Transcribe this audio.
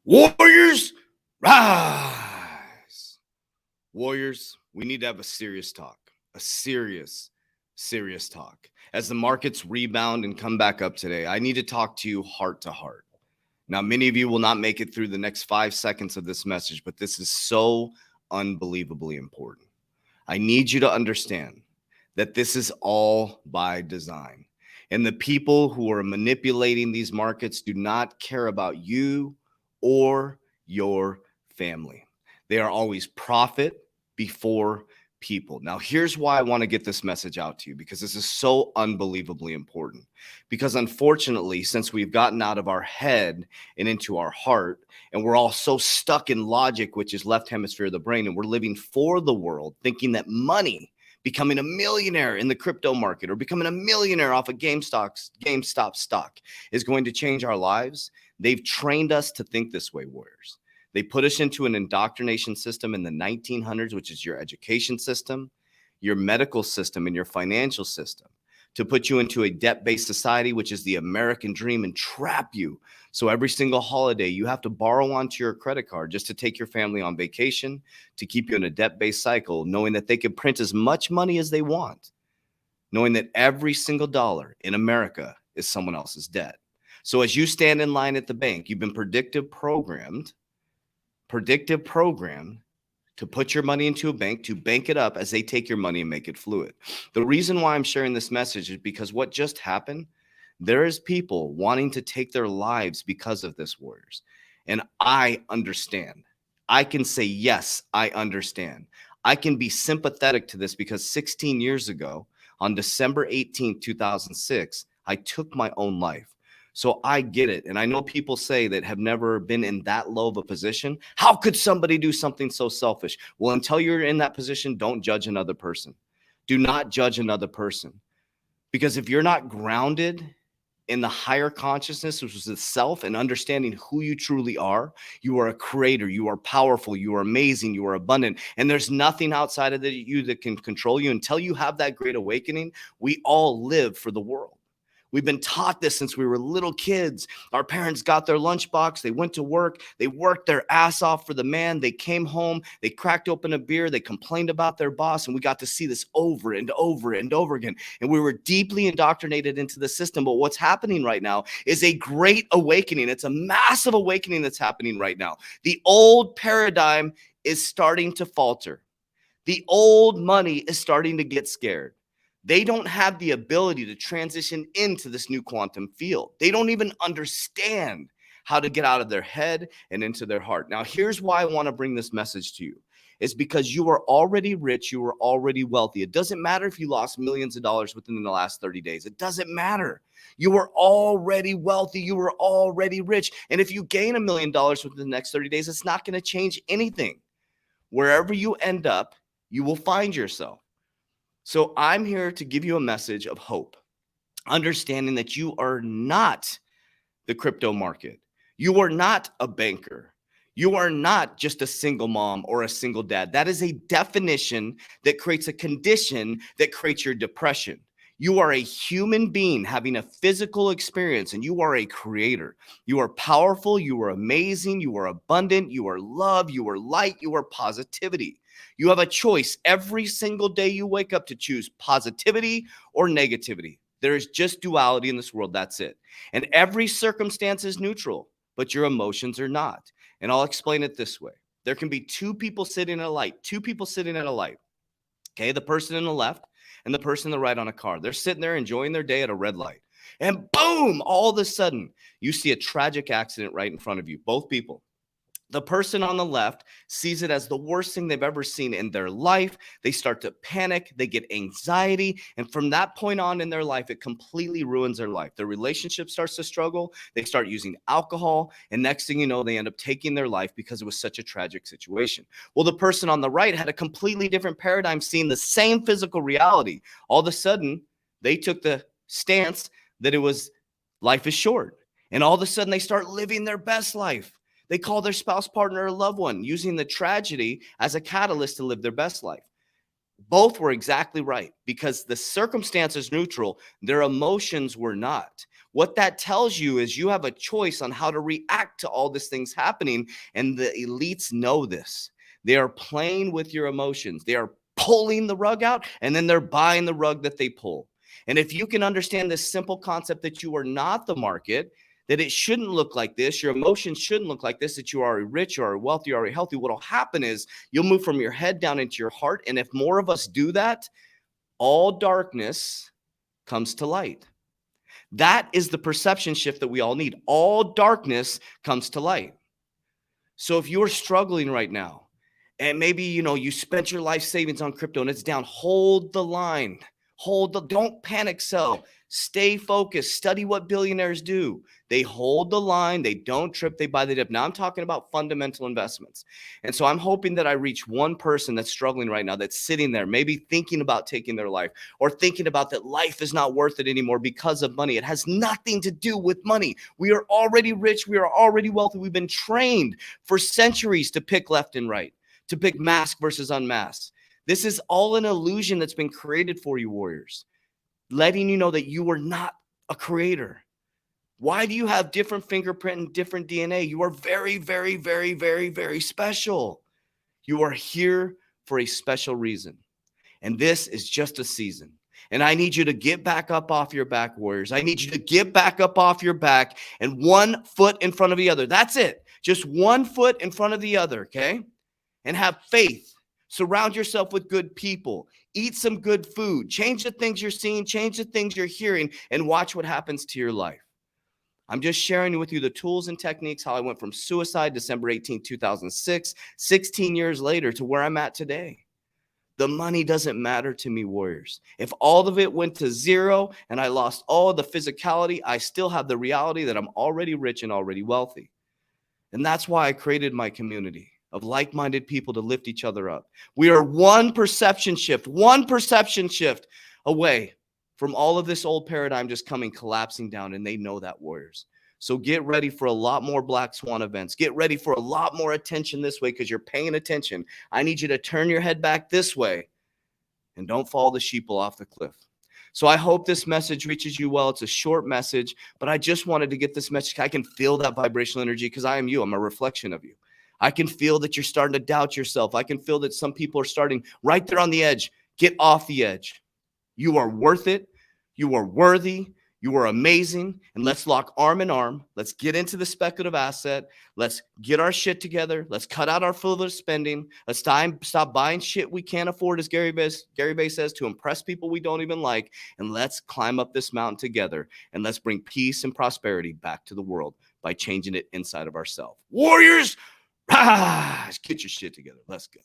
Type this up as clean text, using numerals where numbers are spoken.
Warriors, rise. Warriors, we need to have a serious talk, a serious talk. As the markets rebound and come back up today, I need to talk to you heart to heart. Now, many of you will not make it through the next 5 seconds of this message, but this is so unbelievably important. I need you to understand that this is all by design. And the people who are manipulating these markets do not care about you or your family. They are always profit before people. Now, here's why I want to get this message out to you, because this is so unbelievably important. Because unfortunately, since we've gotten out of our head and into our heart, and we're all so stuck in logic, which is left hemisphere of the brain, and we're living for the world, thinking that money, becoming a millionaire in the crypto market or becoming a millionaire off of GameStop stock is going to change our lives. They've trained us to think this way, warriors. They put us into an indoctrination system in the 1900s, which is your education system, your medical system, and your financial system, to put you into a debt-based society, which is the American dream, and trap you. So every single holiday, you have to borrow onto your credit card just to take your family on vacation, to keep you in a debt-based cycle, knowing that they can print as much money as they want, knowing that every single dollar in America is someone else's debt. So as you stand in line at the bank, you've been predictive programmed to put your money into a bank, to bank it up as they take your money and make it fluid. The reason why I'm sharing this message is because what just happened, there is people wanting to take their lives because of this, warriors. And I understand. I can say, yes, I understand. I can be sympathetic to this because 16 years ago, on December 18th, 2006, I took my own life. So I get it. And I know people say that have never been in that low of a position. How could somebody do something so selfish? Well, until you're in that position, don't judge another person. Do not judge another person. Because if you're not grounded in the higher consciousness, which is the self, and understanding who you truly are, you are a creator, you are powerful, you are amazing, you are abundant, and there's nothing outside of you that can control you. Until you have that great awakening, we all live for the world. We've been taught this since we were little kids. Our parents got their lunchbox. They went to work. They worked their ass off for the man. They came home. They cracked open a beer. They complained about their boss. And we got to see this over and over and over again. And we were deeply indoctrinated into the system. But what's happening right now is a great awakening. It's a massive awakening that's happening right now. The old paradigm is starting to falter. The old money is starting to get scared. They don't have the ability to transition into this new quantum field. They don't even understand how to get out of their head and into their heart. Now, here's why I want to bring this message to you. It's because you are already rich. You are already wealthy. It doesn't matter if you lost millions of dollars within the last 30 days. It doesn't matter. You are already wealthy. You are already rich. And if you gain $1 million within the next 30 days, it's not going to change anything. Wherever you end up, you will find yourself. So I'm here to give you a message of hope, understanding that you are not the crypto market. You are not a banker. You are not just a single mom or a single dad. That is a definition that creates a condition that creates your depression. You are a human being having a physical experience, and you are a creator. You are powerful. You are amazing. You are abundant. You are love. You are light. You are positivity. You have a choice every single day you wake up to choose positivity or negativity. There is just duality in this world. That's it. And every circumstance is neutral, but your emotions are not. And I'll explain it this way. There can be two people sitting at a light, Okay, the person on the left and the person on the right on a car. They're sitting there enjoying their day at a red light. And boom, all of a sudden, you see a tragic accident right in front of you, both people. The person on the left sees it as the worst thing they've ever seen in their life. They start to panic. They get anxiety. And from that point on in their life, it completely ruins their life. Their relationship starts to struggle. They start using alcohol. And next thing you know, they end up taking their life because it was such a tragic situation. Well, the person on the right had a completely different paradigm, seeing the same physical reality. All of a sudden, they took the stance that it was life is short. And all of a sudden, they start living their best life. They call their spouse, partner, or loved one, using the tragedy as a catalyst to live their best life. Both were exactly right because the circumstance is neutral. Their emotions were not. What that tells you is you have a choice on how to react to all these things happening. And the elites know this. They are playing with your emotions. They are pulling the rug out, and then they're buying the rug that they pull. And if you can understand this simple concept that you are not the market, that it shouldn't look like this, your emotions shouldn't look like this, that you are rich, you are wealthy, you are healthy, what will happen is you'll move from your head down into your heart. And if more of us do that, all darkness comes to light. That is the perception shift that we all need. All darkness comes to light. So if you're struggling right now, and maybe you spent your life savings on crypto and it's down, hold the line. Don't panic sell. Stay focused. Study what billionaires do. They hold the line. They don't trip. They buy the dip. Now I'm talking about fundamental investments. And so I'm hoping that I reach one person that's struggling right now, that's sitting there, maybe thinking about taking their life, or thinking about that life is not worth it anymore because of money. It has nothing to do with money. We are already rich. We are already wealthy. We've been trained for centuries to pick left and right, to pick mask versus unmasked. This is all an illusion that's been created for you, warriors, letting you know that you are not a creator. Why do you have different fingerprint and different DNA? You are very, very, very, very, very special. You are here for a special reason. And this is just a season. And I need you to get back up off your back, warriors. I need you to get back up off your back and one foot in front of the other. That's it. Just one foot in front of the other, okay? And have faith. Surround yourself with good people. Eat some good food. Change the things you're seeing. Change the things you're hearing. And watch what happens to your life. I'm just sharing with you the tools and techniques, how I went from suicide December 18, 2006, 16 years later, to where I'm at today. The money doesn't matter to me, warriors. If all of it went to zero and I lost all of the physicality, I still have the reality that I'm already rich and already wealthy. And that's why I created my community of like-minded people to lift each other up. We are one perception shift away from all of this old paradigm just coming collapsing down, and they know that, warriors. So get ready for a lot more Black Swan events. Get ready for a lot more attention this way because you're paying attention. I need you to turn your head back this way and don't follow the sheeple off the cliff. So I hope this message reaches you well. It's a short message, but I just wanted to get this message. I can feel that vibrational energy because I am you. I'm a reflection of you. I can feel that you're starting to doubt yourself. I can feel that some people are starting right there on the edge. Get off the edge. You are worth it. You are worthy. You are amazing. And let's lock arm in arm. Let's get into the speculative asset. Let's get our shit together. Let's cut out our frivolous spending. Let's stop buying shit we can't afford, as Gary Vee says, to impress people we don't even like. And let's climb up this mountain together. And let's bring peace and prosperity back to the world by changing it inside of ourselves. Warriors, get your shit together. Let's go.